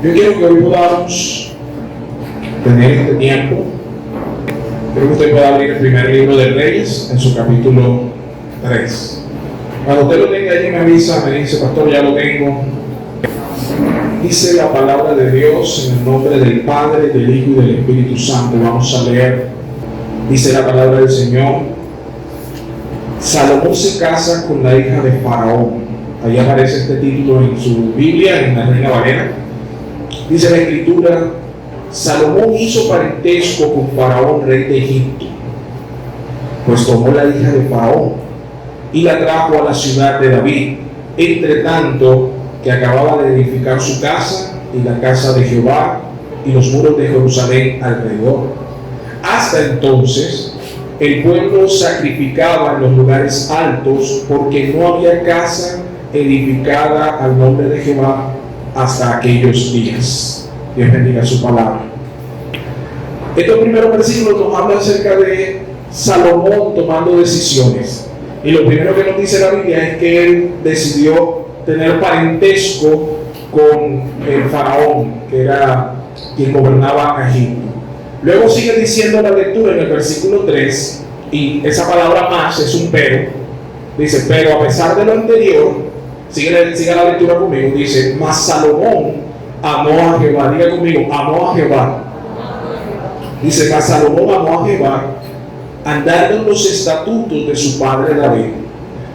Yo quiero que hoy podamos tener este tiempo. Creo que usted puede abrir el primer libro de Reyes en su capítulo 3. Cuando usted lo tenga allí me avisa, me dice, pastor, ya lo tengo. Dice la palabra de Dios en el nombre del Padre, del Hijo y del Espíritu Santo. Vamos a leer. Dice la palabra del Señor. Salomón se casa con la hija de Faraón. Ahí aparece este título en su Biblia, en la Reina Valera. Dice la Escritura: Salomón hizo parentesco con Faraón, rey de Egipto, pues tomó la hija de Faraón y la trajo a la ciudad de David, entre tanto que acababa de edificar su casa y la casa de Jehová y los muros de Jerusalén alrededor. Hasta entonces el pueblo sacrificaba en los lugares altos, porque no había casa edificada al nombre de Jehová hasta aquellos días. Dios bendiga su palabra. Estos primeros versículos nos hablan acerca de Salomón tomando decisiones. Y lo primero que nos dice la Biblia es que él decidió tener parentesco con el faraón, que era quien gobernaba a Egipto. Luego sigue diciendo la lectura en el versículo 3, y esa palabra más es un pero. Dice, pero a pesar de lo anterior, sigue la lectura conmigo, dice, mas Salomón amó a Jehová. Diga conmigo, amó a Jehová. Dice, mas Salomón amó a Jehová, andando en los estatutos de su padre David.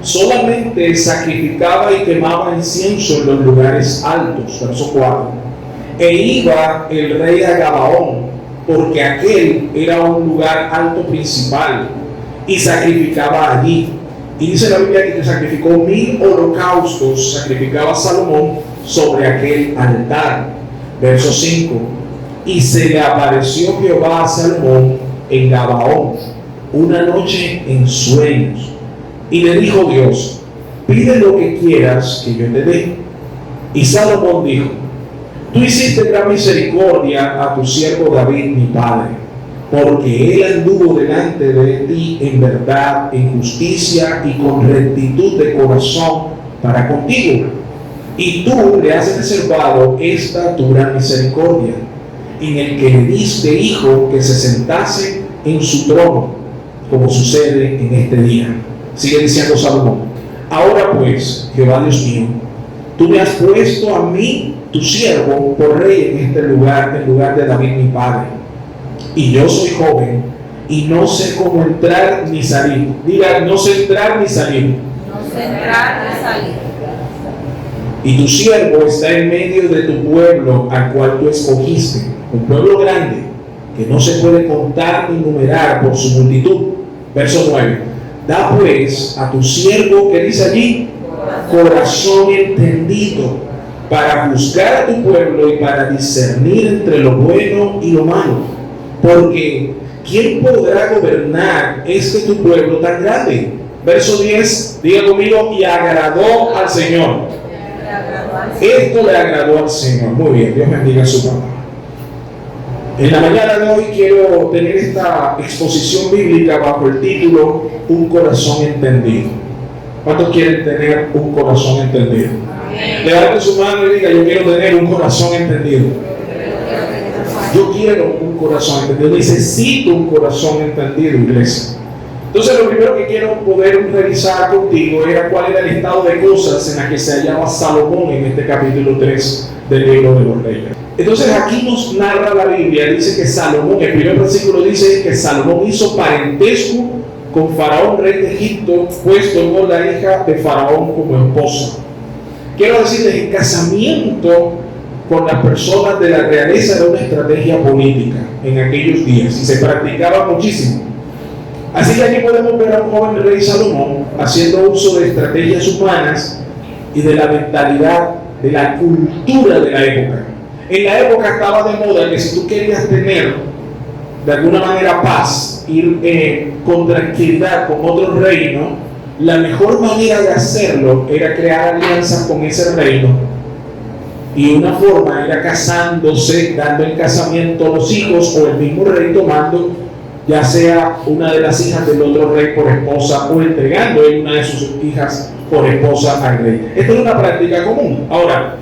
Solamente sacrificaba y quemaba incienso en los lugares altos. Verso 4. E iba el rey a Gabaón, porque aquel era un lugar alto principal, y sacrificaba allí. Y dice la Biblia que sacrificó 1000 holocaustos, sacrificaba Salomón sobre aquel altar. Verso 5. Y se le apareció Jehová a Salomón en Gabaón una noche en sueños, y le dijo Dios: pide lo que quieras que yo te dé. Y Salomón dijo: tú hiciste gran misericordia a tu siervo David mi padre, porque él anduvo delante de ti en verdad, en justicia y con rectitud de corazón para contigo. Y tú le has reservado esta tu gran misericordia, en el que le diste hijo que se sentase en su trono, como sucede en este día. Sigue diciendo Salomón: ahora pues, Jehová Dios mío, tú me has puesto a mí, tu siervo, por rey en este lugar, en lugar de David mi padre. Y yo soy joven y no sé cómo entrar ni salir. Diga, no sé entrar ni salir. No sé entrar ni salir. Y tu siervo está en medio de tu pueblo, al cual tú escogiste, un pueblo grande, que no se puede contar ni numerar por su multitud. Verso 9. Da pues a tu siervo, que dice allí, corazón entendido, para juzgar a tu pueblo y para discernir entre lo bueno y lo malo. Porque ¿quién podrá gobernar tu pueblo tan grande? Verso 10, diga conmigo, y agradó al Señor. Esto le agradó al Señor. Muy bien, Dios bendiga su palabra. En la mañana de hoy quiero tener esta exposición bíblica bajo el título Un corazón entendido. ¿Cuántos quieren tener un corazón entendido? Levante su mano y diga: yo quiero tener un corazón entendido. Yo quiero un corazón entendido. Necesito un corazón entendido, iglesia. Entonces, lo primero que quiero poder revisar contigo era cuál era el estado de cosas en la que se hallaba Salomón en este capítulo 3 del libro de los Reyes. Entonces, aquí nos narra la Biblia, dice que Salomón, el primer versículo dice que Salomón hizo parentesco con Faraón, rey de Egipto, pues tomó la hija de Faraón como esposa. Quiero decirles, el casamiento con las personas de la realeza era una estrategia política en aquellos días y se practicaba muchísimo. Así que aquí podemos ver a un joven rey Salomón haciendo uso de estrategias humanas y de la mentalidad, de la cultura de la época. En la época estaba de moda que si tú querías tener de alguna manera paz, ir con tranquilidad con otro reino, la mejor manera de hacerlo era crear alianzas con ese reino. Y una forma era casándose, dando en casamiento a los hijos, o el mismo rey tomando ya sea una de las hijas del otro rey por esposa, o entregando él una de sus hijas por esposa al rey. Esta es una práctica común. Ahora,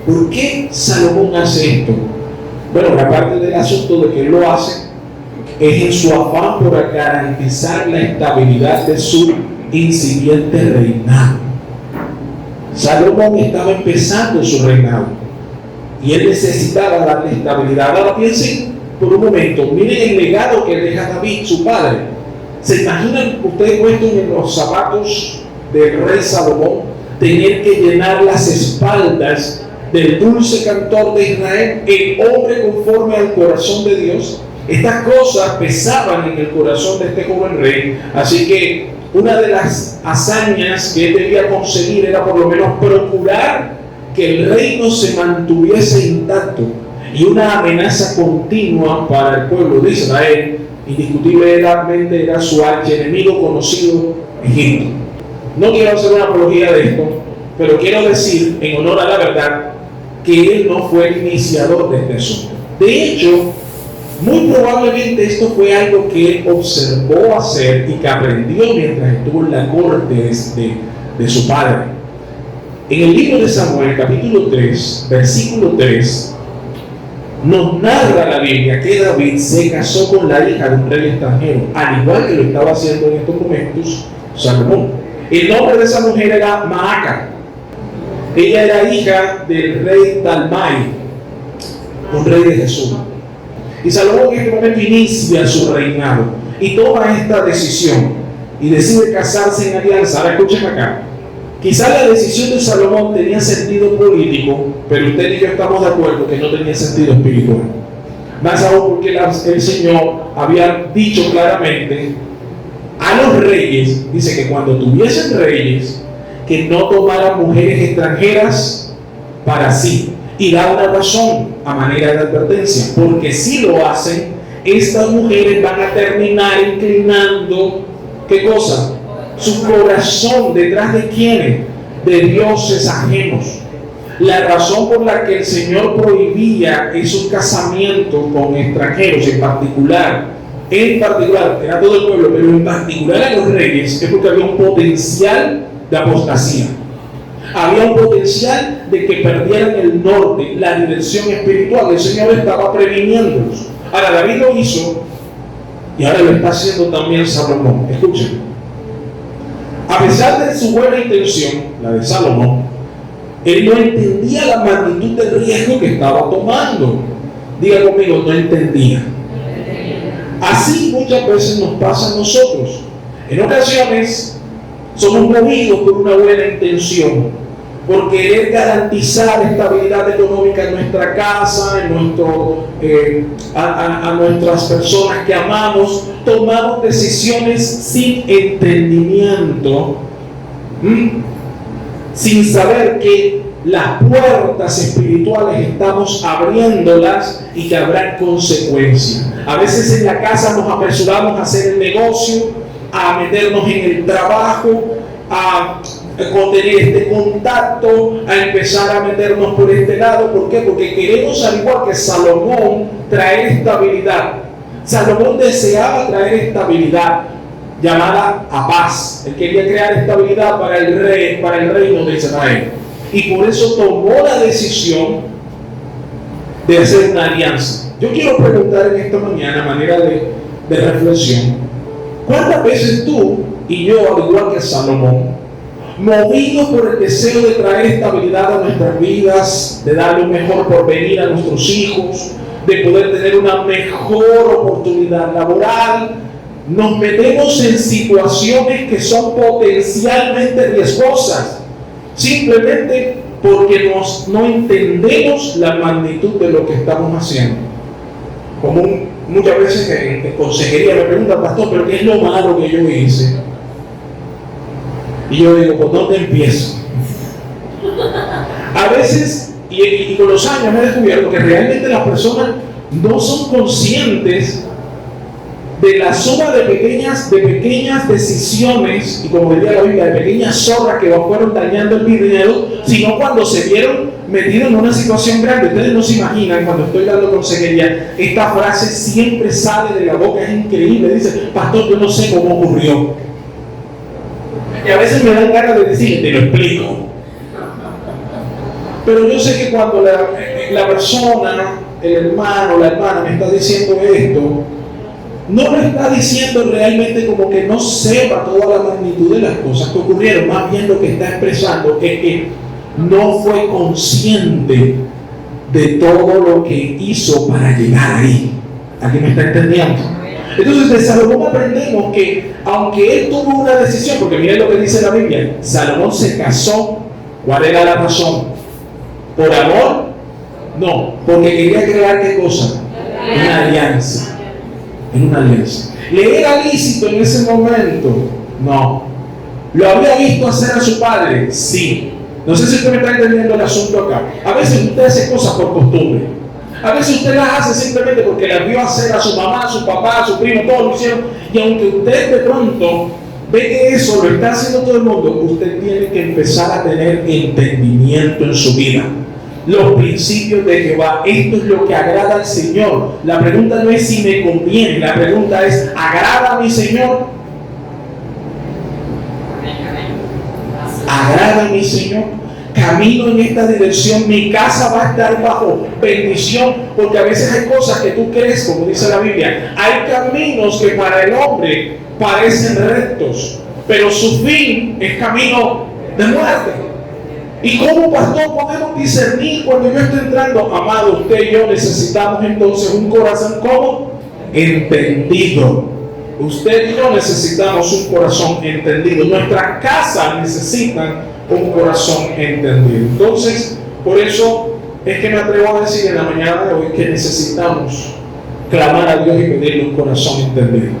¿Por qué Salomón hace esto? Bueno, la parte del asunto de que él lo hace es en su afán por garantizar la estabilidad de su incipiente reinado. Salomón estaba empezando su reinado y él necesitaba darle estabilidad. Ahora piensen por un momento, miren el legado que deja David, su padre. ¿Se imaginan ustedes puestos en los zapatos del rey Salomón, tener que llenar las espaldas del dulce cantor de Israel, el hombre conforme al corazón de Dios? Estas cosas pesaban en el corazón de este joven rey, así que una de las hazañas que él debía conseguir era por lo menos procurar que el reino se mantuviese intacto, y una amenaza continua para el pueblo de Israel indiscutiblemente era su archienemigo conocido, Egipto. No quiero hacer una apología de esto, pero quiero decir, en honor a la verdad, que él no fue el iniciador de este asunto. De hecho, muy probablemente esto fue algo que él observó hacer y que aprendió mientras estuvo en la corte de su padre. En el libro de Samuel, capítulo 3, versículo 3, nos narra la Biblia que David se casó con la hija de un rey extranjero, al igual que lo estaba haciendo en estos momentos Salomón. El nombre de esa mujer era Maaca. Ella era hija del rey Talmai, un rey de Jesús. Y Salomón en este momento inicia su reinado y toma esta decisión y decide casarse en alianza. Ahora escuchen acá. Quizás la decisión de Salomón tenía sentido político, pero usted y yo estamos de acuerdo que no tenía sentido espiritual. Más aún porque el Señor había dicho claramente a los reyes, dice que cuando tuviesen reyes, que no tomaran mujeres extranjeras para sí. Y da una razón a manera de advertencia, porque si lo hacen, estas mujeres van a terminar inclinando, ¿qué cosa? Su corazón detrás de quiénes, de dioses ajenos. La razón por la que el Señor prohibía esos casamientos con extranjeros, en particular, era todo el pueblo, pero en particular a los reyes, es porque había un potencial de apostasía. Había un potencial de que perdieran el norte, la dirección espiritual. El Señor estaba previniéndolos. Ahora David lo hizo y ahora lo está haciendo también Salomón. Escuchen. A pesar de su buena intención, la de Salomón, él no entendía la magnitud del riesgo que estaba tomando. Diga conmigo, no entendía. Así muchas veces nos pasa a nosotros. En ocasiones somos movidos por una buena intención, por querer garantizar estabilidad económica en nuestra casa, a nuestras personas que amamos. Tomamos decisiones sin entendimiento, sin saber que las puertas espirituales estamos abriéndolas y que habrá consecuencias. A veces en la casa nos apresuramos a hacer el negocio, a meternos en el trabajo, a tener este contacto, a empezar a meternos por este lado. ¿Por qué? Porque queremos, al igual que Salomón, traer estabilidad. Salomón deseaba traer estabilidad llamada a paz. Él quería crear estabilidad para el reino de Israel. Y por eso tomó la decisión de hacer una alianza. Yo quiero preguntar en esta mañana, a manera de reflexión, ¿cuántas veces tú y yo, al igual que Salomón, movidos por el deseo de traer estabilidad a nuestras vidas, de darle un mejor porvenir a nuestros hijos, de poder tener una mejor oportunidad laboral, nos metemos en situaciones que son potencialmente riesgosas, simplemente porque no entendemos la magnitud de lo que estamos haciendo? Como muchas veces en consejería me preguntan, pastor, ¿pero qué es lo malo que yo hice? Y yo digo, ¿por dónde empiezo? A veces, y con los años me he descubierto que realmente las personas no son conscientes de la suma de pequeñas decisiones, y como diría la Biblia, de pequeñas zorras que fueron dañando el dinero, sino cuando se vieron metidos en una situación grande. Ustedes no se imaginan, cuando estoy dando consejería, esta frase siempre sale de la boca, es increíble. Dice, pastor, yo no sé cómo ocurrió. Y a veces me dan ganas de decir, te lo explico. Pero yo sé que cuando la persona, el hermano, la hermana me está diciendo esto, no lo está diciendo realmente como que no sepa toda la magnitud de las cosas que ocurrieron. Más bien lo que está expresando es que no fue consciente de todo lo que hizo para llegar ahí. ¿Aquí me está entendiendo? Entonces de Salomón aprendemos que aunque él tuvo una decisión, porque miren lo que dice la Biblia, Salomón se casó. ¿Cuál era la razón? ¿Por amor? No, porque quería crear ¿qué cosa? Una alianza. En una alianza. ¿Le era lícito en ese momento? No. ¿Lo había visto hacer a su padre? Sí. No sé si usted me está entendiendo el asunto acá. A veces usted hace cosas por costumbre. A veces usted las hace simplemente porque las vio hacer a su mamá, a su papá, a su primo, todos lo hicieron. Y aunque usted de pronto ve que eso lo está haciendo todo el mundo, usted tiene que empezar a tener entendimiento en su vida. Los principios de Jehová, esto es lo que agrada al Señor. La pregunta no es si me conviene, la pregunta es, ¿agrada a mi Señor? ¿Agrada a mi Señor? Camino en esta dirección, mi casa va a estar bajo bendición, porque a veces hay cosas que tú crees, como dice la Biblia, hay caminos que para el hombre parecen rectos, pero su fin es camino de muerte. Y como pastor podemos discernir cuando yo estoy entrando, amado, usted y yo necesitamos entonces un corazón como entendido. Usted y yo necesitamos un corazón entendido. Nuestras casas necesitan un corazón entendido. Entonces, por eso es que me atrevo a decir en la mañana de hoy que necesitamos clamar a Dios y pedirle un corazón entendido.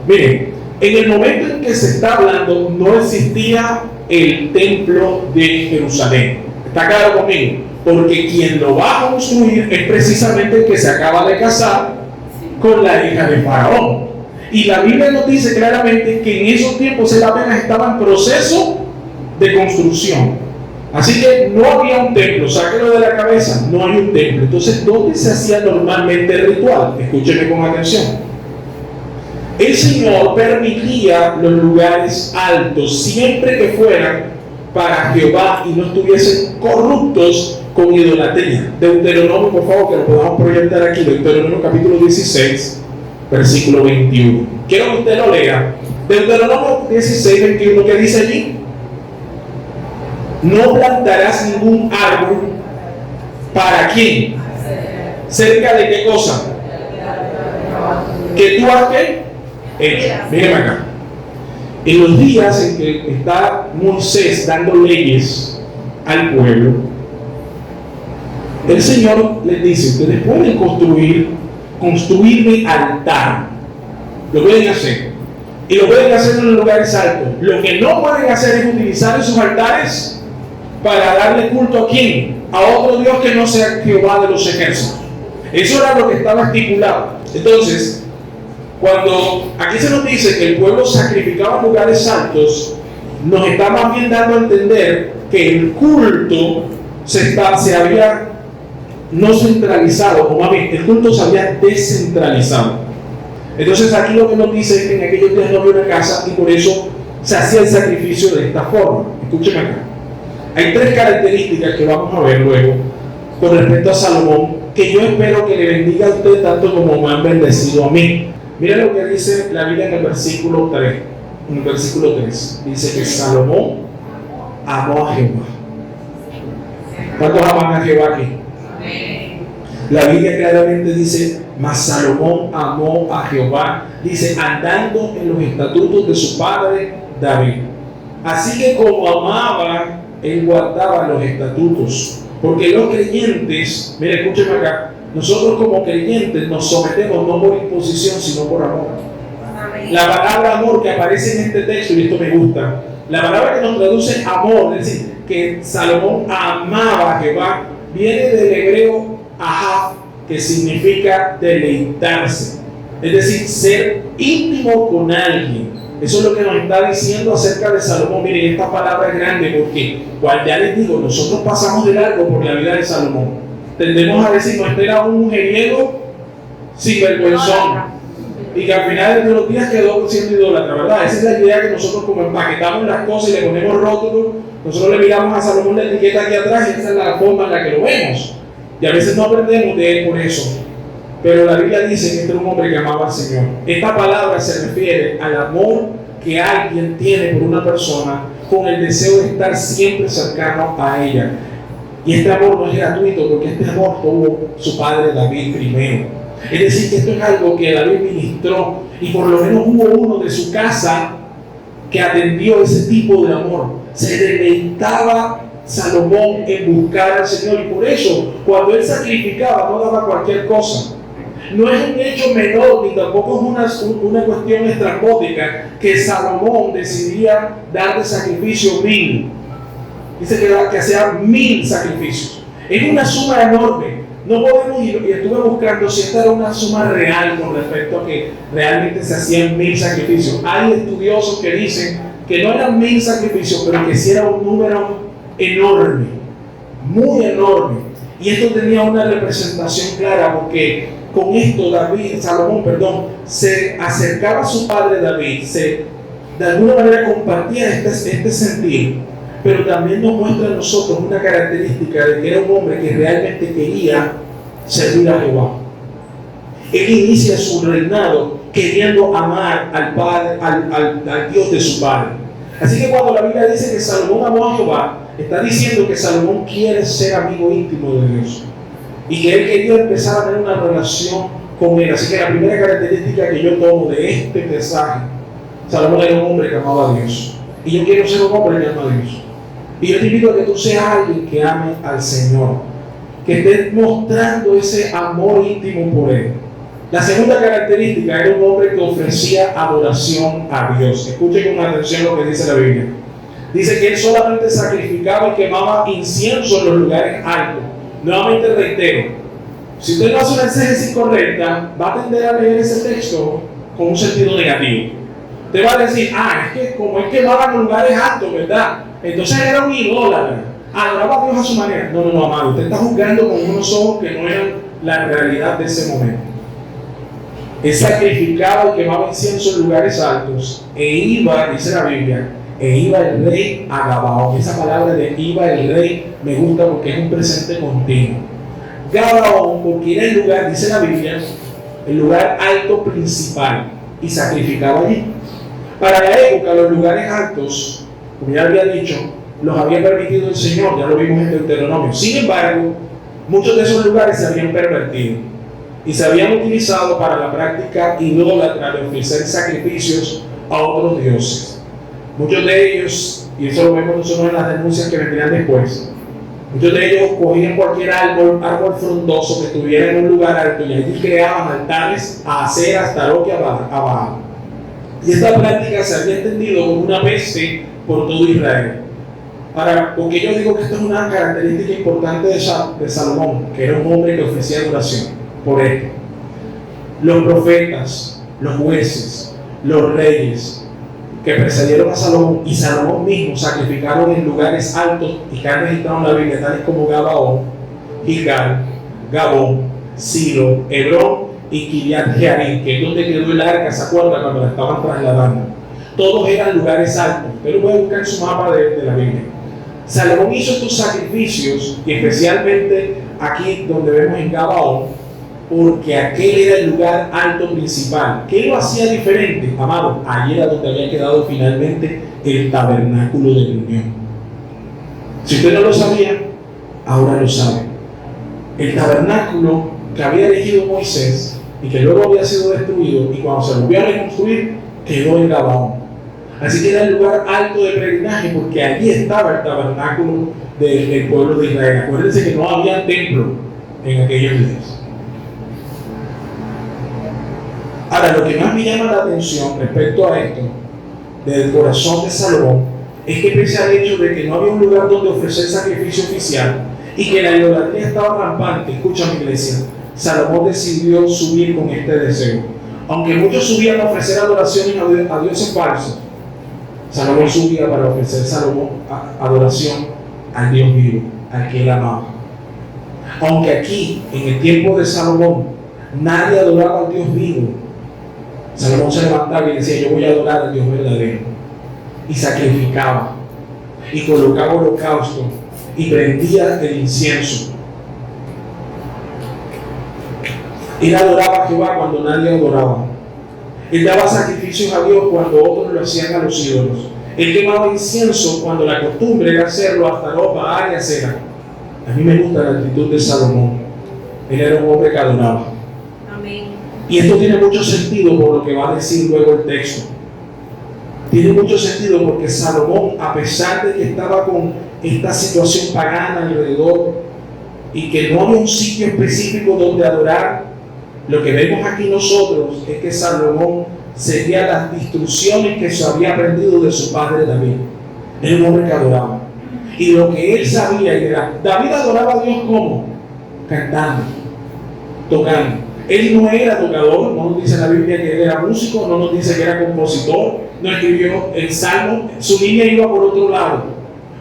Miren, en el momento en que se está hablando, no existía el templo de Jerusalén. ¿Está claro conmigo? Porque quien lo va a construir es precisamente el que se acaba de casar con la hija de Faraón. Y la Biblia nos dice claramente que en esos tiempos él apenas estaba en proceso de construcción. Así que no había un templo, sáquelo de la cabeza, no hay un templo. Entonces, ¿dónde se hacía normalmente el ritual? Escúcheme con atención. El Señor permitía los lugares altos siempre que fueran para Jehová y no estuviesen corruptos con idolatría. Deuteronomio, por favor, que lo podamos proyectar aquí. Deuteronomio capítulo 16, versículo 21. Quiero que usted lo lea. Deuteronomio 16, 21, ¿qué dice allí? No plantarás ningún árbol. ¿Para quién? ¿Cerca de qué cosa? ¿Que tú has qué? Hecho. Mírenme acá. En los días en que está Moisés dando leyes al pueblo, el Señor les dice: ustedes pueden construirme altar. Lo pueden hacer. Y lo pueden hacer en los lugares altos. Lo que no pueden hacer es utilizar esos altares para darle culto ¿a quién? A otro Dios que no sea Jehová de los ejércitos. Eso era lo que estaba estipulado. Entonces, cuando aquí se nos dice que el pueblo sacrificaba en lugares altos, nos está más bien dando a entender que el culto se había no centralizado, o más bien, el culto se había descentralizado. Entonces aquí lo que nos dice es que en aquellos días no había una casa y por eso se hacía el sacrificio de esta forma. Escúcheme acá. Hay tres características que vamos a ver luego con respecto a Salomón, que yo espero que le bendiga a usted tanto como me han bendecido a mí. Mira lo que dice la Biblia en el versículo 3. En el versículo 3 dice que Salomón amó a Jehová. ¿Cuántos aman a Jehová aquí? La Biblia claramente dice: mas Salomón amó a Jehová, dice, andando en los estatutos de su padre David. Así que como amaba, él guardaba los estatutos. Porque los creyentes, mire, escúcheme acá, nosotros como creyentes nos sometemos no por imposición, sino por amor. La palabra amor que aparece en este texto, y esto me gusta, la palabra que nos traduce amor, es decir, que Salomón amaba a Jehová, viene del hebreo ahav, que significa deleitarse, es decir, ser íntimo con alguien. Eso es lo que nos está diciendo acerca de Salomón. Miren, esta palabra es grande porque, cual ya les digo, nosotros pasamos de largo por la vida de Salomón. Tendemos a decir: no, este era un mujeriego sinvergüenzón. y que al final de los días quedó siendo idólatra, ¿verdad? Esa es la idea que nosotros como empaquetamos las cosas y le ponemos rótulos. Nosotros le miramos a Salomón la etiqueta aquí atrás y esa es la forma en la que lo vemos. Y a veces no aprendemos de él por eso. Pero la Biblia dice que este era un hombre que amaba al Señor. Esta palabra se refiere al amor que alguien tiene por una persona con el deseo de estar siempre cercano a ella. Y este amor no es gratuito porque este amor tuvo su padre David primero. Es decir, que esto es algo que David ministró y por lo menos hubo uno de su casa que atendió ese tipo de amor. Se deleitaba Salomón en buscar al Señor y por eso cuando él sacrificaba no daba cualquier cosa. No es un hecho menor ni tampoco es una cuestión estrambótica que Salomón decidía dar de sacrificio 1000. Dice que hacía 1000 sacrificios. Es una suma enorme. No podemos ir, y estuve buscando si esta era una suma real con respecto a que realmente se hacían 1000 sacrificios. Hay estudiosos que dicen que no eran 1000 sacrificios, pero que sí era un número enorme, muy enorme. Y esto tenía una representación clara porque con esto Salomón, se acercaba a su padre David, de alguna manera compartía este sentir, pero también nos muestra a nosotros una característica de que era un hombre que realmente quería servir a Jehová. Él inicia su reinado queriendo amar al Padre, al Dios de su padre. Así que cuando la Biblia dice que Salomón amó a Jehová, está diciendo que Salomón quiere ser amigo íntimo de Dios y que él quería empezar a tener una relación con él. Así que la primera característica que yo tomo de este mensaje, Salomón era un hombre que amaba a Dios y yo quiero ser un hombre que ama a Dios. Y yo te invito a que tú seas alguien que ame al Señor, que estés mostrando ese amor íntimo por Él. La segunda característica era un hombre que ofrecía adoración a Dios. Escuchen con atención lo que dice la Biblia. Dice que él solamente sacrificaba y quemaba incienso en los lugares altos. Nuevamente reitero, si usted no hace una exégesis correcta, va a tender a leer ese texto con un sentido negativo. Usted va a decir, es que como él quemaba en lugares altos, ¿verdad? Entonces era un idólatra, adoraba a Dios a su manera. No, amado, usted está juzgando con unos ojos que no eran la realidad de ese momento. Él sacrificaba y quemaba incienso en lugares altos e iba, dice la Biblia, iba el rey a Gabaón. Esa palabra de iba el rey me gusta porque es un presente continuo. Gabaón, porque era el lugar, dice la Biblia, el lugar alto principal, y sacrificaba allí. Para la época, los lugares altos, como ya había dicho, los había permitido el Señor, ya lo vimos en Deuteronomio. Sin embargo, muchos de esos lugares se habían pervertido y se habían utilizado para la práctica idólatra de ofrecer sacrificios a otros dioses. Muchos de ellos, y eso lo vemos nosotros en las denuncias que vendrían después, muchos de ellos cogían cualquier árbol frondoso que estuviera en un lugar alto y allí creaban altares a Acera, Astaroth y a Baal. Y esta práctica se había extendido como una peste por todo Israel. Ahora, porque yo digo que esto es una característica importante de Salomón, que era un hombre que ofrecía adoración. Por esto, los profetas, los jueces, los reyes que precedieron a Salomón y Salomón mismo sacrificaron en lugares altos y que han registrado en la Biblia, tales como Gabaón, Gilgal, Gabón, Silo, Hebrón y Kiriat Jearim, que es donde quedó el arca, ¿se acuerdan? Cuando la estaban trasladando. Todos eran lugares altos. Usted lo puede buscar en su mapa de la Biblia. Salomón hizo estos sacrificios, y especialmente aquí donde vemos en Gabaón, porque aquel era el lugar alto principal. ¿Qué lo hacía diferente? Amado, allí era donde había quedado finalmente el tabernáculo de reunión. Si usted no lo sabía, ahora lo sabe. El tabernáculo que había elegido Moisés y que luego había sido destruido, y cuando se volvió a reconstruir, quedó en Gabaón. Así que era el lugar alto de peregrinaje, porque allí estaba el tabernáculo del pueblo de Israel. Acuérdense que no había templo en aquellos días. Ahora, lo que más me llama la atención respecto a esto, del corazón de Salomón, es que pese al hecho de que no había un lugar donde ofrecer sacrificio oficial y que la idolatría estaba rampante, escucha mi iglesia, Salomón decidió subir con este deseo. Aunque muchos subían a ofrecer adoraciones a dioses falsos, Salomón subía para ofrecer adoración al Dios vivo, al que él amaba. Aunque aquí, en el tiempo de Salomón, nadie adoraba al Dios vivo, Salomón se levantaba y decía: yo voy a adorar al Dios verdadero. Y sacrificaba, y colocaba holocausto, y prendía el incienso. Él adoraba a Jehová cuando nadie adoraba. Él daba sacrificios a Dios cuando otros lo hacían a los ídolos. Él quemaba incienso cuando la costumbre era hacerlo hasta ropa, y acera. A mí me gusta la actitud de Salomón. Él era un hombre que adoraba. Amén. Y esto tiene mucho sentido por lo que va a decir luego el texto. Tiene mucho sentido porque Salomón, a pesar de que estaba con esta situación pagana alrededor y que no había un sitio específico donde adorar, lo que vemos aquí nosotros es que Salomón seguía las instrucciones que se había aprendido de su padre David. Era un hombre que adoraba. Y lo que él sabía era, David adoraba a Dios ¿cómo? Cantando, tocando. Él no era tocador, no nos dice la Biblia que él era músico, no nos dice que era compositor, no escribió el salmo, su línea iba por otro lado.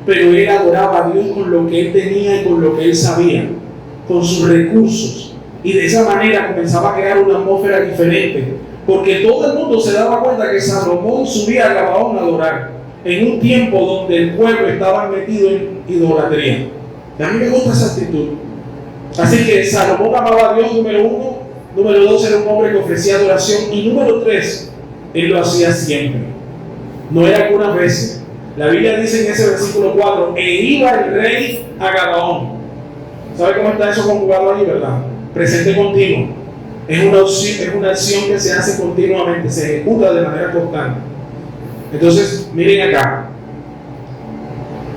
Pero él adoraba a Dios con lo que él tenía y con lo que él sabía, con sus recursos. Y de esa manera comenzaba a crear una atmósfera diferente, porque todo el mundo se daba cuenta que Salomón subía a Gabaón a adorar, en un tiempo donde el pueblo estaba metido en idolatría. Y a mí me gusta esa actitud. Así que Salomón amaba a Dios, número uno. Número dos, era un hombre que ofrecía adoración. Y número tres, él lo hacía siempre. No era algunas veces. La Biblia dice en ese versículo 4, e iba el rey a Gabaón. ¿Sabe cómo está eso conjugado ahí, verdad? Presente continuo. Es una acción que se hace continuamente, se ejecuta de manera constante. Entonces, miren acá.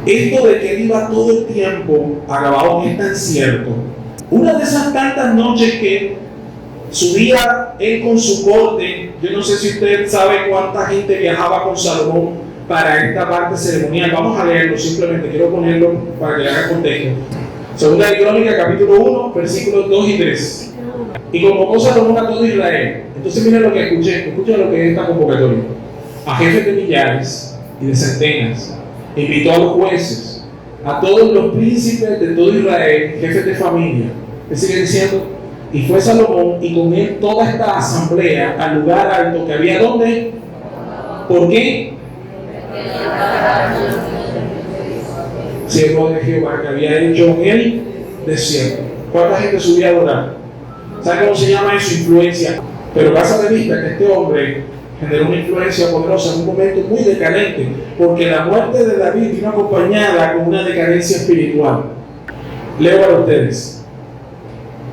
Esto de que él iba todo el tiempo a Gabaón es tan cierto. Una de esas tantas noches que subía él con su corte, yo no sé si usted sabe cuánta gente viajaba con Salomón para esta parte ceremonial. Vamos a leerlo, simplemente quiero ponerlo para que le haga contexto. Segunda de Crónicas, capítulo 1, versículos 2 y 3. Y convocó Salomón a todo Israel. Entonces miren lo que escuchen lo que es esta convocatoria. A jefes de millares y de centenas, invitó a los jueces, a todos los príncipes de todo Israel, jefes de familia. ¿Qué sigue diciendo? Y fue Salomón y con él toda esta asamblea al lugar alto que había ¿dónde? ¿Por qué? Siervo de Jehová que había hecho en el desierto. ¿Cuánta gente subía a adorar? ¿Sabe cómo se llama eso? Influencia. Pero pasa de vista que este hombre generó una influencia poderosa en un momento muy decadente, porque la muerte de David vino acompañada con una decadencia espiritual. Leo para ustedes.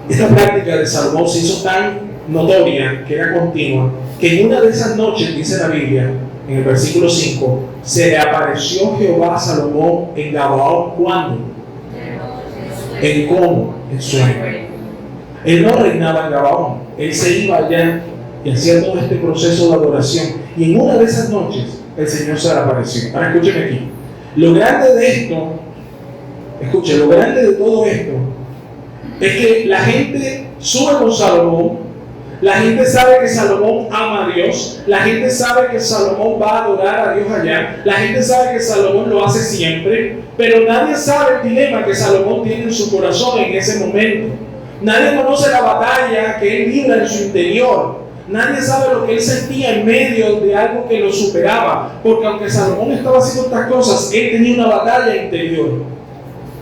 Esta práctica de Salomón se hizo tan notoria, que era continua, que en una de esas noches, dice la Biblia, en el versículo 5, se le apareció Jehová a Salomón en Gabaón. ¿Cuándo? ¿En cómo? En sueño. Él no reinaba en Gabaón, él se iba allá y hacía todo este proceso de adoración. Y en una de esas noches, el Señor se le apareció. Ahora escúcheme aquí. Lo grande de esto, escuche, lo grande de todo esto, es que la gente sube con Salomón, la gente sabe que Salomón ama a Dios, la gente sabe que Salomón va a adorar a Dios allá, la gente sabe que Salomón lo hace siempre, pero nadie sabe el dilema que Salomón tiene en su corazón en ese momento. Nadie conoce la batalla que él libra en su interior. Nadie sabe lo que él sentía en medio de algo que lo superaba, porque aunque Salomón estaba haciendo estas cosas, él tenía una batalla interior.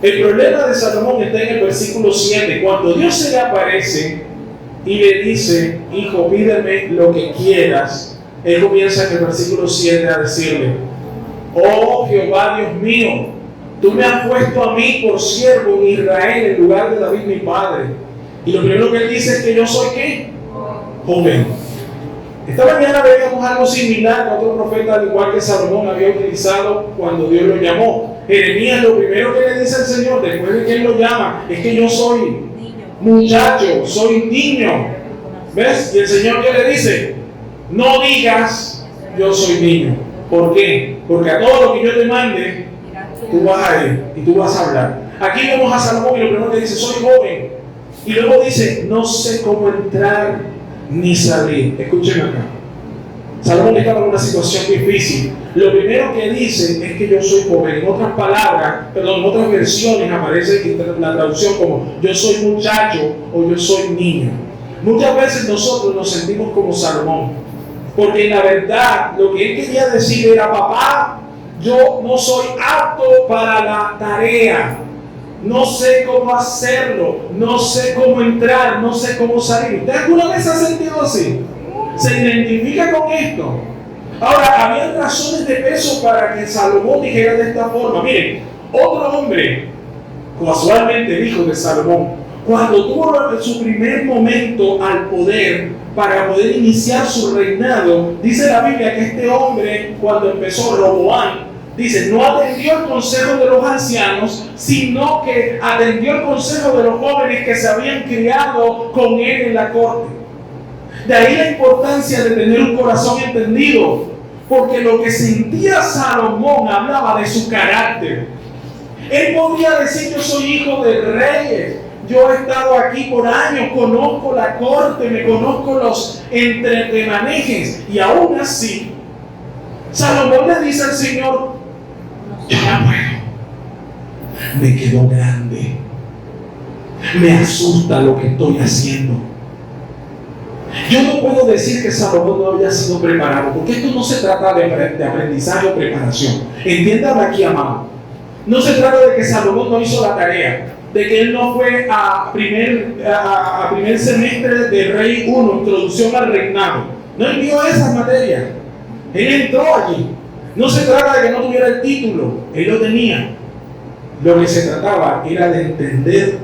El problema de Salomón está en el versículo 7, cuando Dios se le aparece y le dice: hijo, pídeme lo que quieras. Él comienza en el versículo 7 a decirle: oh Jehová Dios mío, tú me has puesto a mí por siervo en Israel en lugar de David mi padre. Y lo primero que él dice es que yo soy ¿qué? Joven. Esta mañana veíamos algo similar a otro profeta, al igual que Salomón había utilizado cuando Dios lo llamó. Jeremías, lo primero que le dice al Señor después de que él lo llama es que yo soy muchacho, soy niño. ¿Ves? Y el Señor que le dice: no digas yo soy niño. ¿Por qué? Porque a todo lo que yo te mande, tú vas a ir y tú vas a hablar. Aquí vemos a Salomón y lo primero que dice: soy joven. Y luego dice: no sé cómo entrar ni salir. Escúchenme acá. Salomón estaba en una situación difícil. Lo primero que dice es que yo soy joven. En otras palabras, en otras versiones aparece la traducción como yo soy muchacho o yo soy niño. Muchas veces nosotros nos sentimos como Salomón. Porque en la verdad lo que él quería decir era: papá, yo no soy apto para la tarea. No sé cómo hacerlo, no sé cómo entrar, no sé cómo salir. ¿Usted alguna vez ha sentido así? ¿Se identifica con esto? Ahora, había razones de peso para que Salomón dijera de esta forma. Miren, otro hombre, casualmente el hijo de Salomón, cuando tuvo su primer momento al poder, para poder iniciar su reinado, dice la Biblia que este hombre, cuando empezó, Roboam, dice, no atendió el consejo de los ancianos, sino que atendió el consejo de los jóvenes que se habían criado con él en la corte. De ahí la importancia de tener un corazón entendido, porque lo que sentía Salomón hablaba de su carácter. Él podía decir: yo soy hijo de reyes, yo he estado aquí por años, conozco la corte, me conozco los entremanejes, y aún así, Salomón le dice al Señor: yo no puedo, me quedo grande, me asusta lo que estoy haciendo. Yo no puedo decir que Salomón no había sido preparado, porque esto no se trata de aprendizaje o preparación. Entiéndame aquí, amado. No se trata de que Salomón no hizo la tarea, de que él no fue a primer semestre de Rey 1, introducción al reinado. No envió esas materias. Él entró allí. No se trata de que no tuviera el título, él lo tenía. Lo que se trataba era de entender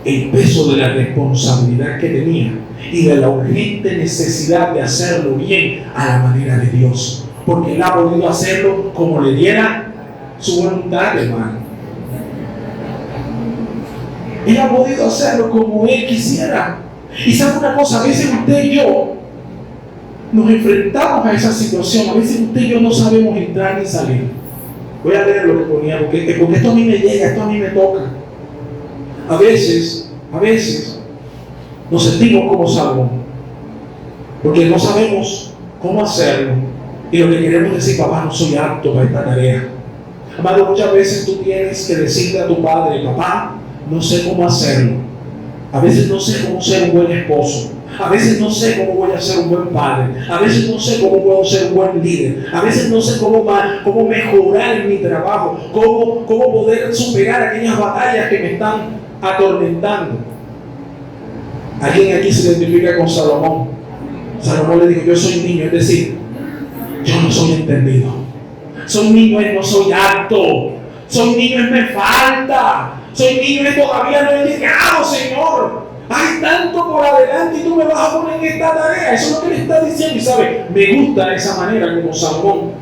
el peso de la responsabilidad que tenía y de la urgente necesidad de hacerlo bien a la manera de Dios, porque él ha podido hacerlo como le diera su voluntad, hermano. Él ha podido hacerlo como él quisiera. Y sabe una cosa, a veces usted y yo nos enfrentamos a esa situación. A veces usted y yo no sabemos entrar ni salir. Voy a leer lo que ponía, porque esto a mí me llega, esto a mí me toca. A veces nos sentimos como Salomón, porque no sabemos cómo hacerlo, y lo que queremos decir: papá, no soy apto para esta tarea. Amado, muchas veces tú tienes que decirle a tu padre: papá, no sé cómo hacerlo. A veces no sé cómo ser un buen esposo. A veces no sé cómo voy a ser un buen padre. A veces no sé cómo puedo ser un buen líder. A veces no sé cómo mejorar en mi trabajo. Cómo poder superar aquellas batallas que me están atormentando. ¿Alguien aquí se identifica con Salomón? Salomón le dijo: yo soy un niño, es decir, yo no soy entendido. Soy niño y no soy apto. Soy niño y me falta. Soy niño y todavía no he llegado, Señor. Hay tanto por adelante y tú me vas a poner en esta tarea. Eso es lo que le está diciendo. Y sabe, me gusta esa manera como Salomón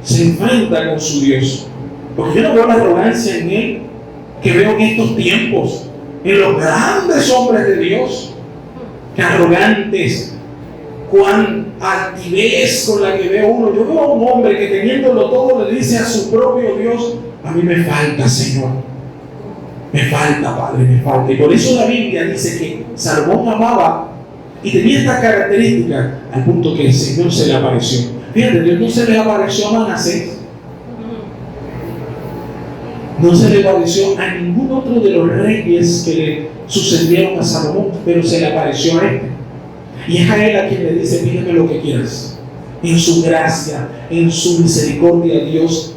se enfrenta con su Dios. Porque yo no veo la arrogancia en él que veo en estos tiempos, en los grandes hombres de Dios. Que arrogantes, cuán altivez con la que veo uno. Yo veo a un hombre que teniéndolo todo le dice a su propio Dios: a mí me falta, Señor. Me falta, Padre, me falta. Y por eso la Biblia dice que Salomón amaba y tenía esta característica al punto que el Señor se le apareció. Fíjate, Dios no se le apareció a Manasés. No se le apareció a ningún otro de los reyes que le sucedieron a Salomón, pero se le apareció a este. Y es a él a quien le dice: pídeme lo que quieras. En su gracia, en su misericordia, Dios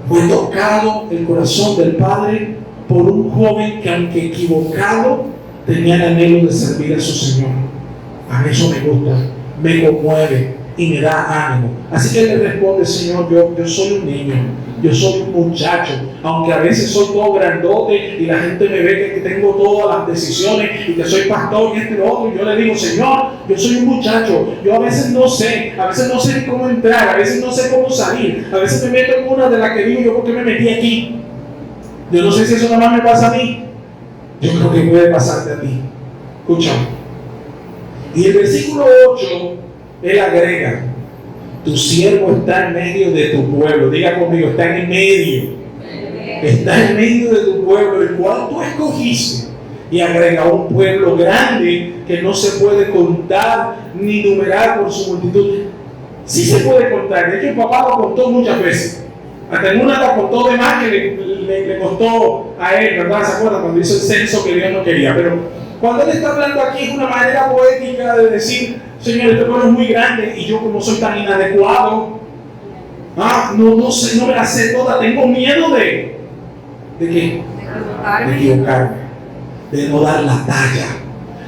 fue tocado el corazón del Padre por un joven que, aunque equivocado, tenía el anhelo de servir a su Señor. A mí eso me gusta, me conmueve y me da ánimo. Así que él le responde: Señor, yo soy un niño, yo soy un muchacho, aunque a veces soy todo grandote y la gente me ve que tengo todas las decisiones y que soy pastor y lo otro, y yo le digo: Señor, yo soy un muchacho, yo a veces no sé ni cómo entrar, a veces no sé cómo salir, a veces me meto en una de las que digo yo: ¿por qué me metí aquí? Yo no sé si eso nada más me pasa a mí. Yo creo que puede pasarte a ti. Escucha. Y el versículo 8, él agrega: tu siervo está en medio de tu pueblo. Diga conmigo: está en el medio. Está en medio de tu pueblo, el cual tú escogiste. Y agrega: un pueblo grande que no se puede contar ni numerar por su multitud. Sí se puede contar. De hecho, el papá lo contó muchas veces. Hasta en una la contó de más que le costó a él, ¿verdad? ¿Se acuerdan? Cuando hizo el censo que Dios no quería. Pero Cuando él está hablando aquí es una manera poética de decir, Señor, este pueblo es muy grande y yo como soy tan inadecuado, no sé, no me la sé toda, tengo miedo ¿de qué? De equivocarme, de no dar la talla,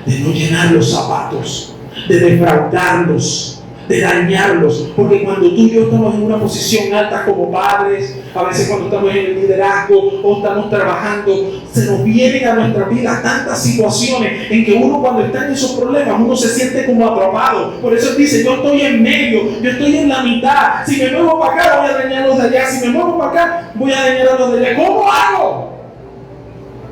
de no llenar los zapatos, de defraudarlos, de dañarlos, porque cuando tú y yo estamos en una posición alta como padres, a veces cuando estamos en el liderazgo o estamos trabajando, se nos vienen a nuestra vida tantas situaciones en que uno cuando está en esos problemas, uno se siente como atrapado. Por eso él dice, yo estoy en medio, yo estoy en la mitad, si me muevo para acá voy a dañar a los de allá, si me muevo para acá voy a dañar a los de allá. ¿Cómo hago?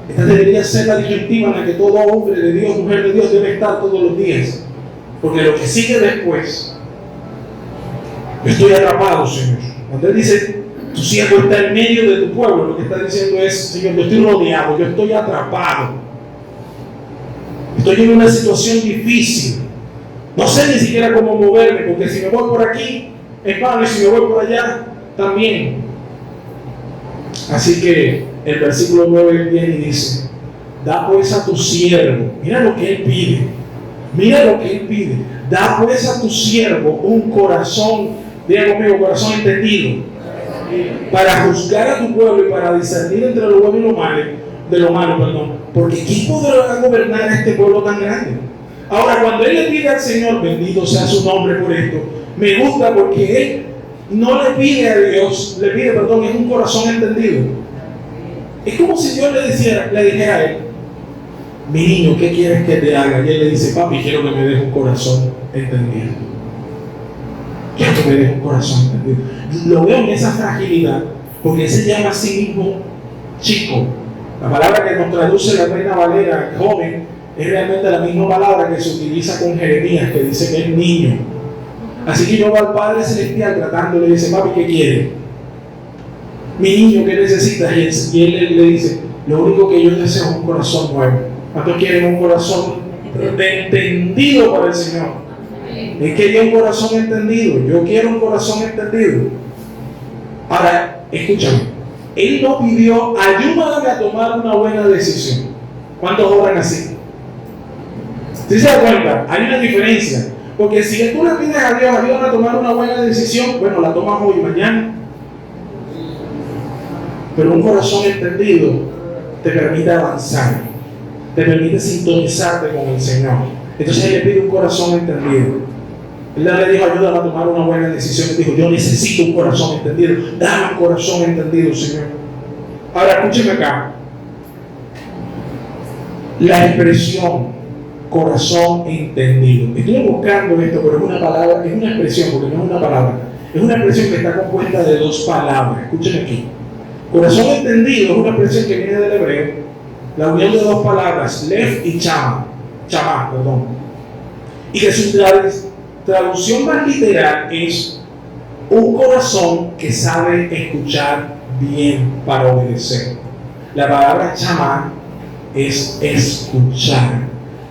Esta debería ser la disyuntiva en la que todo hombre de Dios, mujer de Dios debe estar todos los días, porque lo que sigue después, yo estoy atrapado, Señor. Cuando él dice, tu siervo está en medio de tu pueblo, lo que está diciendo es, Señor, yo estoy rodeado, yo estoy atrapado. Estoy en una situación difícil. No sé ni siquiera cómo moverme, porque si me voy por aquí, es malo, y si me voy por allá, también. Así que el versículo 9 viene y dice, da pues a tu siervo, mira lo que él pide, mira lo que él pide, da pues a tu siervo un corazón, diga conmigo, corazón entendido, para juzgar a tu pueblo y para discernir entre lo bueno y lo malo, porque ¿quién podrá gobernar a este pueblo tan grande? Ahora, cuando él le pide al Señor, bendito sea su nombre por esto, me gusta porque él no le pide a Dios, le pide, es un corazón entendido. Es como si Dios le dijera a él, mi niño, ¿qué quieres que te haga? Y él le dice, papi, quiero que me des un corazón entendido. Quiero que me des un corazón entendido. Lo veo en esa fragilidad, porque él se llama a sí mismo chico. La palabra que nos traduce la Reina Valera, joven, es realmente la misma palabra que se utiliza con Jeremías, que dice que es niño. Así que yo voy al Padre Celestial tratándole y le dice, papi, ¿qué quiere? Mi niño, ¿qué necesitas? Y él le dice, lo único que yo deseo es un corazón nuevo. ¿Cuántos quieren un corazón entendido por el Señor? Es que yo un corazón entendido, yo quiero un corazón entendido. Ahora, escúchame, él no pidió, ayúdame a tomar una buena decisión. ¿Cuántos oran así? ¿Sí se da cuenta? Hay una diferencia. Porque si tú le pides a Dios, ayúdame a tomar una buena decisión, bueno, la tomas hoy y mañana. Pero un corazón entendido te permite avanzar, te permite sintonizarte con el Señor. Entonces él le pide un corazón entendido. Él le dijo, ayúdame a tomar una buena decisión. Él dijo, yo necesito un corazón entendido. Dame un corazón entendido, Señor. Ahora escúcheme acá. La expresión corazón entendido. Estoy buscando esto, pero es una palabra, es una expresión, porque no es una palabra. Es una expresión que está compuesta de dos palabras. Escúcheme aquí. Corazón entendido es una expresión que viene del hebreo, la unión de dos palabras, lev y chama, y que su traducción más literal es un corazón que sabe escuchar bien para obedecer. La palabra chama es escuchar.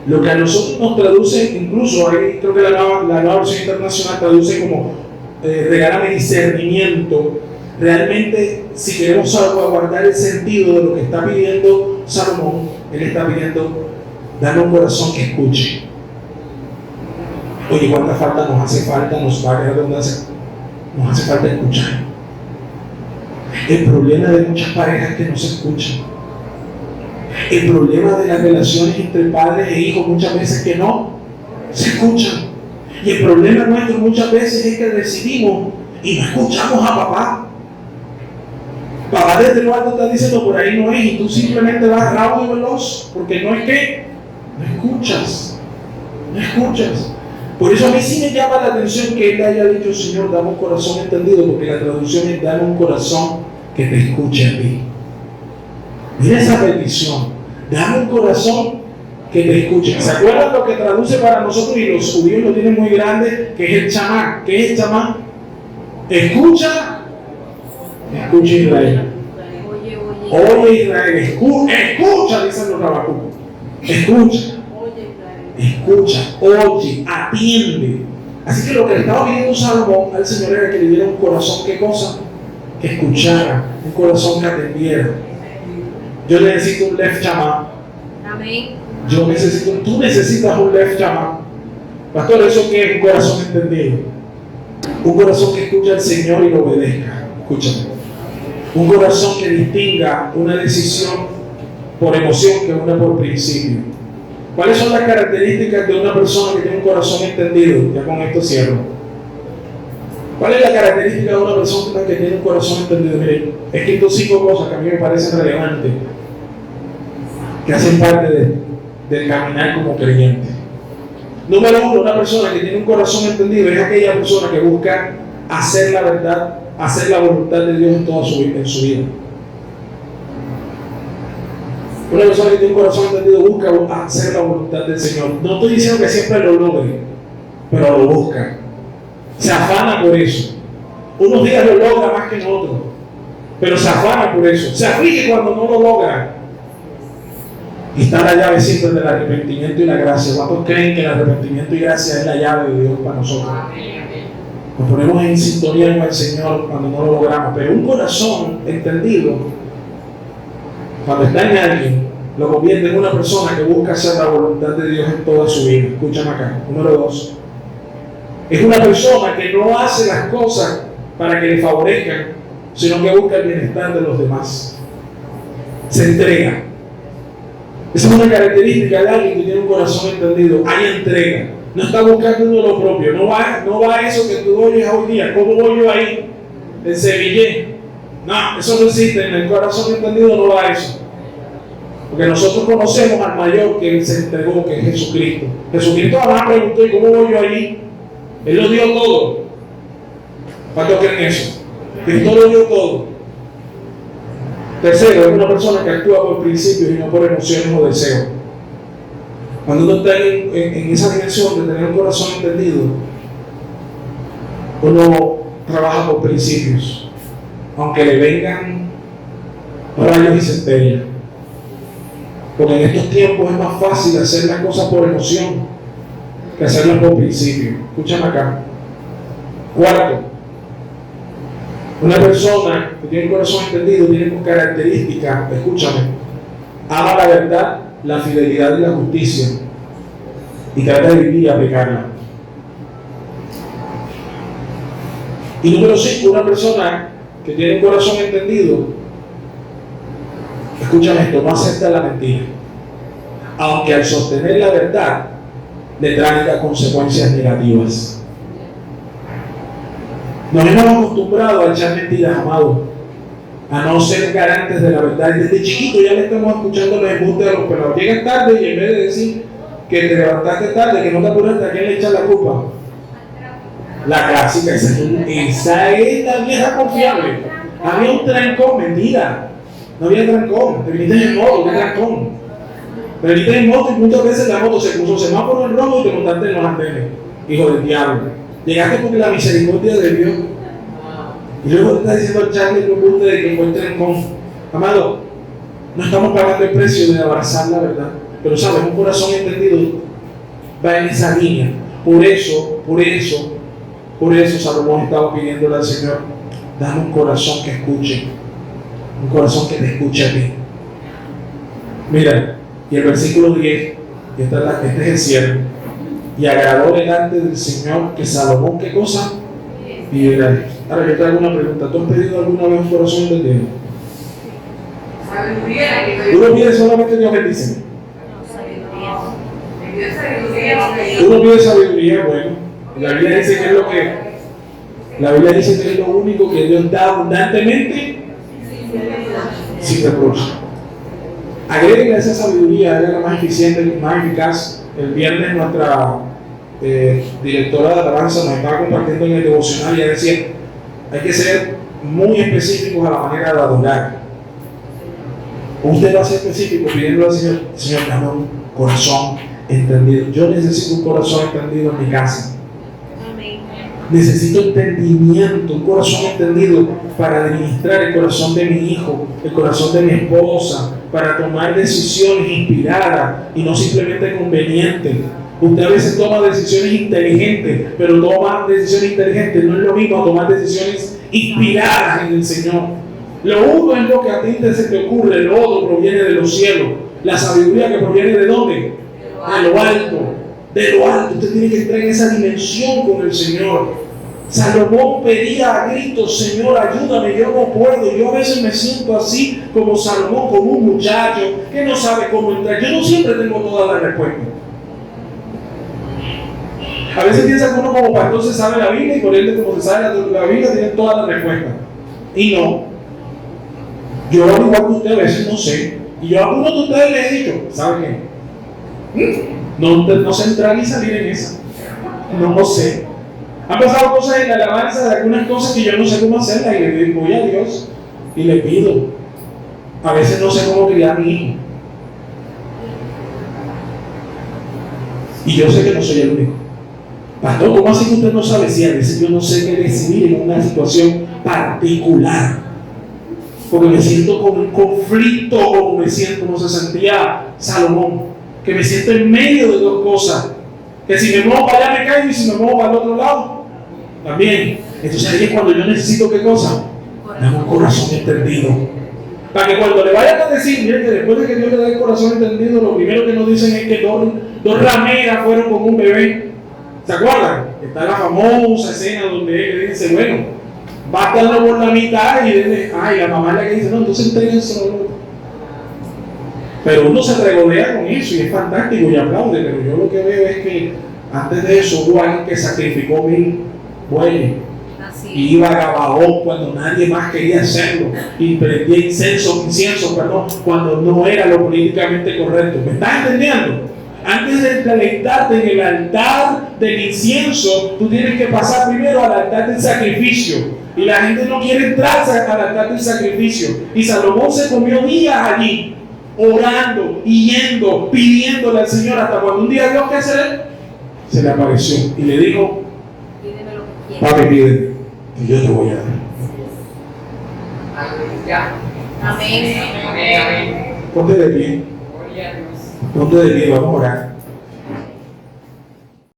Lo que a nosotros nos traduce, incluso ahí creo que la nueva versión internacional traduce como regálame discernimiento. Realmente, si queremos salvaguardar el sentido de lo que está pidiendo Salomón, él está pidiendo darle un corazón que escuche. Oye, ¿cuánta falta nos hace falta? Nos hace falta escuchar. El problema de muchas parejas es que no se escuchan. El problema de las relaciones entre padres e hijos muchas veces es que no se escuchan. Y el problema nuestro muchas veces es que decidimos y no escuchamos a papá. Papá desde lo alto está diciendo por ahí no es, y tú simplemente vas rápido y veloz, porque no es que no escuchas. Por eso a mí sí me llama la atención que él haya dicho, Señor, dame un corazón entendido, porque la traducción es dame un corazón que te escuche a ti. Mira esa petición, dame un corazón que te escuche. ¿Se acuerdan lo que traduce para nosotros? Y los judíos lo tienen muy grande, que es el chamá. ¿Qué es el chamá? Escucha Israel. Oye Israel, escucha, dicen los Habacuc. Escucha, oye, atiende. Así que lo que le estaba pidiendo Salomón al Señor era que le diera un corazón, ¿qué cosa? Que escuchara, un corazón que atendiera. Yo necesito un left chamá. Amén. Tú necesitas un left chama. Pastor, ¿eso qué es? Un corazón entendido. Un corazón que escucha al Señor y lo obedezca. Escúchame. Un corazón que distinga una decisión por emoción que una por principio. ¿Cuáles son las características de una persona que tiene un corazón entendido? Ya con esto cierro. ¿Cuál es la característica de una persona que tiene un corazón entendido? Miren, he escrito 5 cosas que a mí me parecen relevantes, que hacen parte del caminar como creyente. Número 1, una persona que tiene un corazón entendido es aquella persona que busca hacer la verdad, hacer la voluntad de Dios en toda su vida. Una persona que tiene un corazón entendido busca hacer la voluntad del Señor. No estoy diciendo que siempre lo logre, pero lo busca. Se afana por eso. Unos días lo logra más que en otros, pero se afana por eso. Se aflige cuando no lo logra. Y está la llave siempre del arrepentimiento y la gracia. ¿Cuántos creen que el arrepentimiento y gracia es la llave de Dios para nosotros? Nos ponemos en sintonía con el Señor cuando no lo logramos. Pero un corazón entendido, cuando está en alguien, lo convierte en una persona que busca hacer la voluntad de Dios en toda su vida. Escúchame acá. Número 2. Es una persona que no hace las cosas para que le favorezcan, sino que busca el bienestar de los demás. Se entrega. Esa es una característica de alguien que tiene un corazón entendido. Hay entrega. No está buscando uno lo propio. No va a eso que tú oyes hoy día. ¿Cómo voy yo ahí? En Sevillé. No, eso no existe. En el corazón entendido no va a eso. Porque nosotros conocemos al mayor que se entregó, que es Jesucristo. Jesucristo además preguntó, ¿y cómo voy yo ahí? Él lo dio todo. ¿Cuántos creen eso? Cristo lo dio todo. Tercero, es una persona que actúa por principios y no por emociones o deseos. Cuando uno está en esa dimensión de tener un corazón entendido, uno trabaja por principios, aunque le vengan rayos y centellas. Porque en estos tiempos es más fácil hacer las cosas por emoción que hacerlas por principio. Escúchame acá. Cuarto, una persona que tiene un corazón entendido tiene como característica, escúchame, ama la verdad, la fidelidad y la justicia y trata de vivir y aplicarla. Y número 5, una persona que tiene un corazón entendido, escúchame esto, no acepta la mentira, aunque al sostener la verdad le traiga consecuencias negativas. Nos hemos acostumbrado a echar mentiras, amados, a no ser garantes de la verdad. Y desde chiquito ya le estamos escuchando los embustes de los pelados. Llegas tarde y en vez de decir que te levantaste tarde, que no te apuraste, ¿a quién le echas la culpa? La clásica, esa es la vieja confiable. Había un trancón, mentira. No había trancón, te viniste en moto, ¿qué trancón? Te viniste en moto y muchas veces la moto se puso semáforo en rojo y te montaste en los andenes. Hijo del diablo. Llegaste porque la misericordia de Dios. Y luego te está diciendo al Charlie que guste de que encuentren con. Amado, no estamos pagando el precio de abrazar la verdad. Pero sabes, un corazón entendido va en esa línea. Por eso Salomón estaba pidiéndole al Señor, dame un corazón que escuche. Un corazón que te escuche a ti. Mira, y el versículo 10, y este es el cierre. Y agradó delante del Señor que Salomón, ¿qué cosa? Pidiera. Ahora yo te hago una pregunta. ¿Tú has pedido alguna vez un corazón entendido? Uno pide solamente Dios bendice. Uno pide sabiduría, bueno. La Biblia dice que es lo que. La Biblia dice que es lo único que Dios da abundantemente sin reproche. Agréguenle a esa sabiduría, háganla más eficiente, más eficaz. El viernes nuestra directora de alabanza nos estaba compartiendo en el devocional y ella decía, hay que ser muy específicos a la manera de adorar. Usted va a ser específico pidiendo al Señor, Señor, dame un corazón entendido. Yo necesito un corazón entendido en mi casa. Necesito entendimiento, un corazón entendido para administrar el corazón de mi hijo, el corazón de mi esposa, para tomar decisiones inspiradas y no simplemente convenientes. Usted a veces toma decisiones inteligentes, pero tomar decisiones inteligentes no es lo mismo a tomar decisiones inspiradas en el Señor. Lo uno es lo que a ti se te ocurre, lo otro proviene de los cielos. La sabiduría que proviene ¿de dónde? De lo alto. De lo alto. Usted tiene que entrar en esa dimensión con el Señor. Salomón pedía a gritos: Señor, ayúdame, yo no puedo. Yo a veces me siento así como Salomón, como un muchacho que no sabe cómo entrar. Yo no siempre tengo todas las respuestas. A veces piensa que uno como pastor se sabe la Biblia y por ende, como se sabe la Biblia, tiene todas las respuestas. Y no. Yo, al igual que usted, a veces no sé. Y yo a algunos de ustedes les he dicho: ¿sabe qué? No sé entrar ni salir en esa. No sé. Han pasado cosas en la alabanza de algunas cosas que yo no sé cómo hacerlas y le voy a Dios y le pido. A veces no sé cómo criar a mi hijo. Y yo sé que no soy el único. Pastor, ¿cómo así que usted no sabe? Si a veces yo no sé qué decidir en una situación particular, porque me siento con un conflicto, como se sentía Salomón, que me siento en medio de dos cosas, que si me muevo para allá me caigo y si me muevo para el otro lado también. Entonces ahí es cuando yo necesito, ¿qué cosa? Dame un corazón entendido, para que cuando le vayan a decir, miren, que después de que Dios le dé el corazón entendido, lo primero que nos dicen es que dos rameras fueron con un bebé. ¿Se acuerdan? Está la famosa escena donde él dice: bueno, bátanlo por la mitad y dice, la mamá es la que dice: no, entonces entréguenselo. Pero uno se regodea con eso y es fantástico y aplaude, pero yo lo que veo es que antes de eso hubo alguien que sacrificó 1000 bueyes y iba a Gabaón cuando nadie más quería hacerlo y prendía incienso, cuando no era lo políticamente correcto. ¿Me estás entendiendo? Antes de deleitarte en el altar del incienso, tú tienes que pasar primero al altar del sacrificio. Y la gente no quiere entrar al altar del sacrificio. Y Salomón se comió días allí, orando, y yendo, pidiéndole al Señor, hasta cuando un día Dios, ¿qué hacer? Se le apareció y le dijo: papi, pide, y yo te voy a dar. Amén. Ponte de pie. Ponte de pie, vamos a orar.